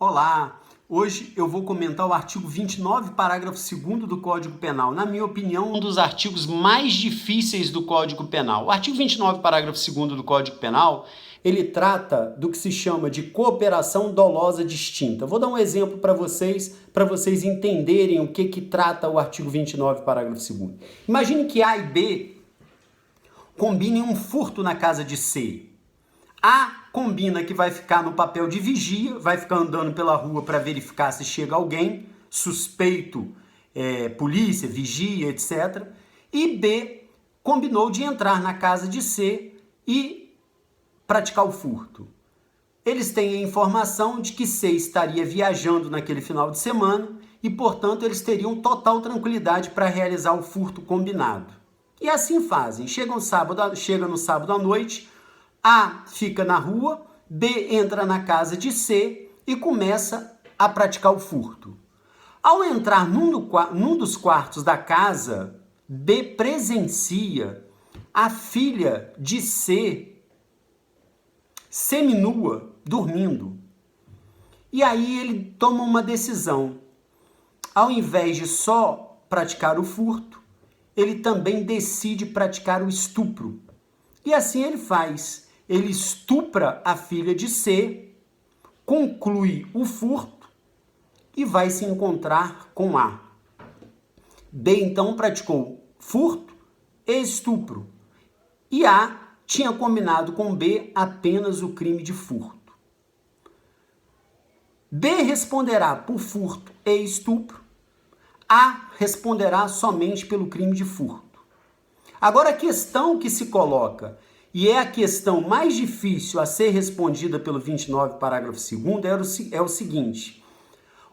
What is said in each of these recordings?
Olá! Hoje eu vou comentar o artigo 29, parágrafo 2º do Código Penal. Na minha opinião, um dos artigos mais difíceis do Código Penal. O artigo 29, parágrafo 2º do Código Penal, ele trata do que se chama de cooperação dolosa distinta. Vou dar um exemplo para vocês entenderem o que trata o artigo 29, parágrafo 2º. Imagine que A e B combinem um furto na casa de C. A combina que vai ficar no papel de vigia, vai ficar andando pela rua para verificar se chega alguém, suspeito, polícia, vigia, etc. E B combinou de entrar na casa de C e praticar o furto. Eles têm a informação de que C estaria viajando naquele final de semana e, portanto, eles teriam total tranquilidade para realizar o furto combinado. E assim fazem. Chega no sábado à noite, A fica na rua, B entra na casa de C e começa a praticar o furto. Ao entrar num dos quartos da casa, B presencia a filha de C seminua, dormindo. E aí ele toma uma decisão. Ao invés de só praticar o furto, ele também decide praticar o estupro. E assim ele faz. Ele estupra a filha de C, conclui o furto e vai se encontrar com A. B, então, praticou furto e estupro. E A tinha combinado com B apenas o crime de furto. B responderá por furto e estupro. A responderá somente pelo crime de furto. Agora, a questão que se coloca, e é a questão mais difícil a ser respondida pelo 29, parágrafo 2º, é o seguinte: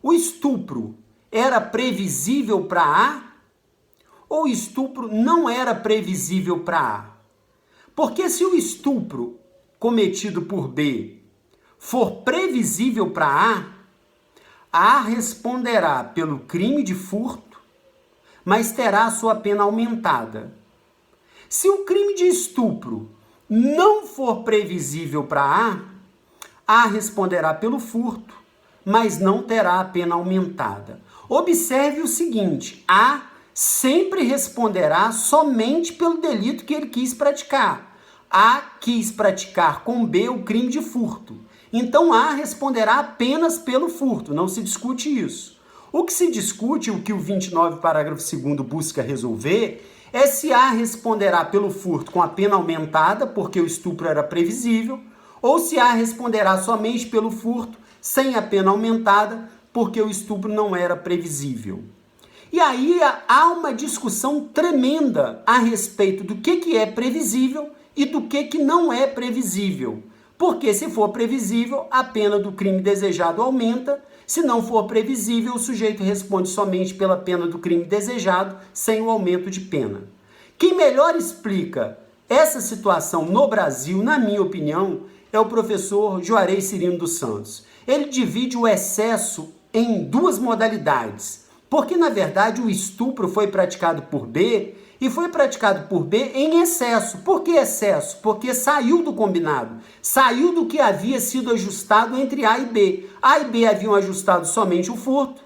o estupro era previsível para A ou o estupro não era previsível para A? Porque se o estupro cometido por B for previsível para A responderá pelo crime de furto, mas terá a sua pena aumentada. Se o crime de estupro não for previsível para A responderá pelo furto, mas não terá a pena aumentada. Observe o seguinte: A sempre responderá somente pelo delito que ele quis praticar. A quis praticar com B o crime de furto. Então A responderá apenas pelo furto, não se discute isso. O que se discute, o que o 29, parágrafo 2º busca resolver, é se A responderá pelo furto com a pena aumentada, porque o estupro era previsível, ou se A responderá somente pelo furto, sem a pena aumentada, porque o estupro não era previsível. E aí há uma discussão tremenda a respeito do que é previsível e do que não é previsível. Porque se for previsível, a pena do crime desejado aumenta. Se não for previsível, o sujeito responde somente pela pena do crime desejado, sem o aumento de pena. Quem melhor explica essa situação no Brasil, na minha opinião, é o professor Juarez Cirino dos Santos. Ele divide o excesso em duas modalidades, porque, na verdade, o estupro foi praticado por B e foi praticado por B em excesso. Por que excesso? Porque saiu do combinado, saiu do que havia sido ajustado entre A e B. A e B haviam ajustado somente o furto,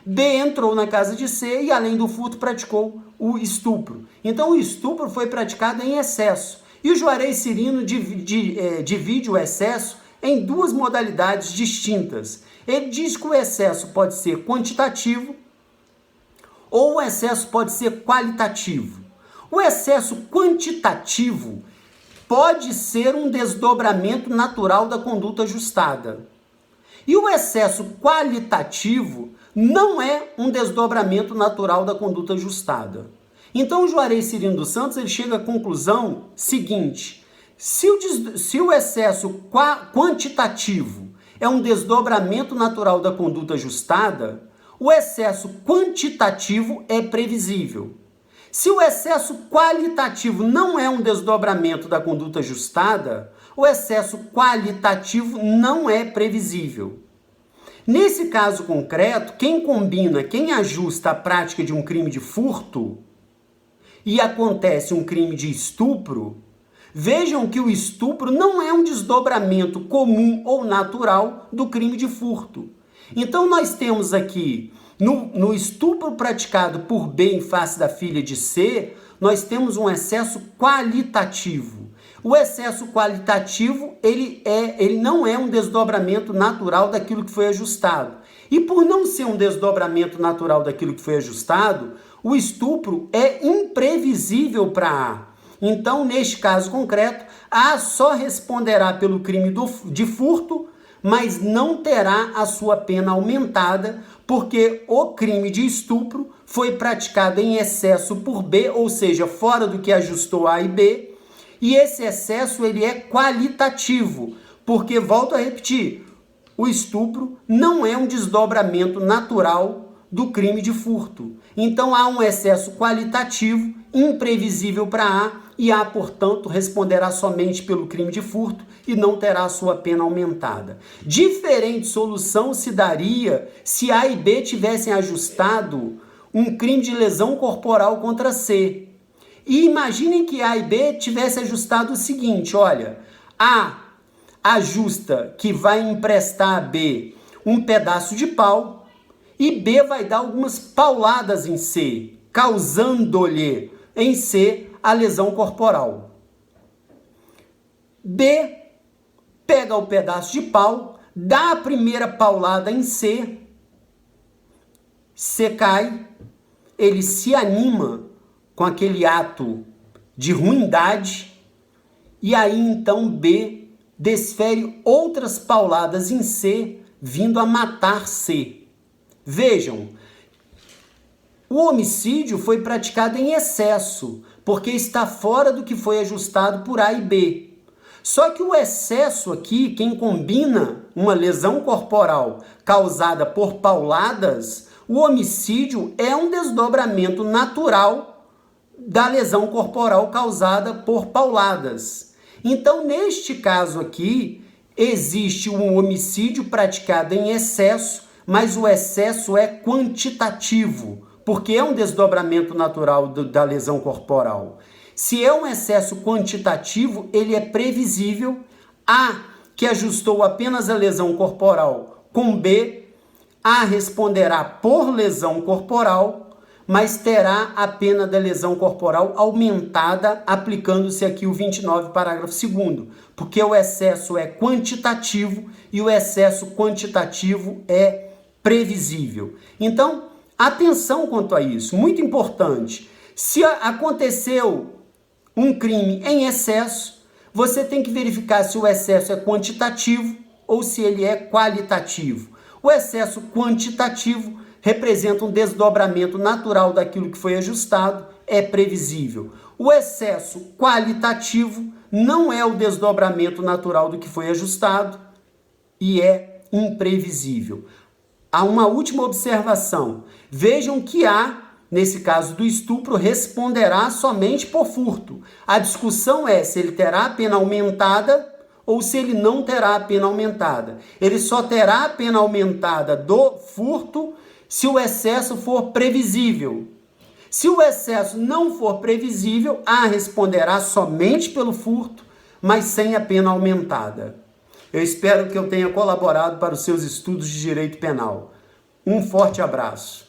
B entrou na casa de C e, além do furto, praticou o estupro. Então, o estupro foi praticado em excesso. E o Juarez Cirino divide o excesso em duas modalidades distintas. Ele diz que o excesso pode ser quantitativo ou o excesso pode ser qualitativo. O excesso quantitativo pode ser um desdobramento natural da conduta ajustada. E o excesso qualitativo não é um desdobramento natural da conduta ajustada. Então, o Juarez Cirino dos Santos ele chega à conclusão seguinte: se o excesso quantitativo é um desdobramento natural da conduta ajustada, o excesso quantitativo é previsível. Se o excesso qualitativo não é um desdobramento da conduta ajustada, o excesso qualitativo não é previsível. Nesse caso concreto, quem combina, quem ajusta a prática de um crime de furto e acontece um crime de estupro, vejam que o estupro não é um desdobramento comum ou natural do crime de furto. Então nós temos aqui, no estupro praticado por B em face da filha de C, nós temos um excesso qualitativo. O excesso qualitativo, ele não é um desdobramento natural daquilo que foi ajustado. E por não ser um desdobramento natural daquilo que foi ajustado, o estupro é imprevisível para A. Então, neste caso concreto, A só responderá pelo crime de furto, mas não terá a sua pena aumentada, porque o crime de estupro foi praticado em excesso por B, ou seja, fora do que ajustou A e B, e esse excesso ele é qualitativo, porque, volto a repetir, o estupro não é um desdobramento natural do crime de furto. Então há um excesso qualitativo, imprevisível para A, e A, portanto, responderá somente pelo crime de furto e não terá a sua pena aumentada. Diferente solução se daria se A e B tivessem ajustado um crime de lesão corporal contra C. E imaginem que A e B tivessem ajustado o seguinte, olha, A ajusta que vai emprestar a B um pedaço de pau e B vai dar algumas pauladas em C, causando-lhe em C a lesão corporal. B pega o pedaço de pau, dá a primeira paulada em C, C cai, ele se anima com aquele ato de ruindade, e aí então B desfere outras pauladas em C, vindo a matar C. Vejam, o homicídio foi praticado em excesso, porque está fora do que foi ajustado por A e B. Só que o excesso aqui, quem combina uma lesão corporal causada por pauladas, o homicídio é um desdobramento natural da lesão corporal causada por pauladas. Então, neste caso aqui, existe um homicídio praticado em excesso, mas o excesso é quantitativo, porque é um desdobramento natural da lesão corporal. Se é um excesso quantitativo, ele é previsível. A, que ajustou apenas a lesão corporal com B, A responderá por lesão corporal, mas terá a pena da lesão corporal aumentada, aplicando-se aqui o 29, parágrafo 2º, porque o excesso é quantitativo e o excesso quantitativo é previsível. Então, atenção quanto a isso, muito importante. Se aconteceu um crime em excesso, você tem que verificar se o excesso é quantitativo ou se ele é qualitativo. O excesso quantitativo representa um desdobramento natural daquilo que foi ajustado, é previsível. O excesso qualitativo não é o desdobramento natural do que foi ajustado e é imprevisível. Há uma última observação. Vejam que A, nesse caso do estupro, responderá somente por furto. A discussão é se ele terá a pena aumentada ou se ele não terá a pena aumentada. Ele só terá a pena aumentada do furto se o excesso for previsível. Se o excesso não for previsível, A responderá somente pelo furto, mas sem a pena aumentada. Eu espero que eu tenha colaborado para os seus estudos de direito penal. Um forte abraço.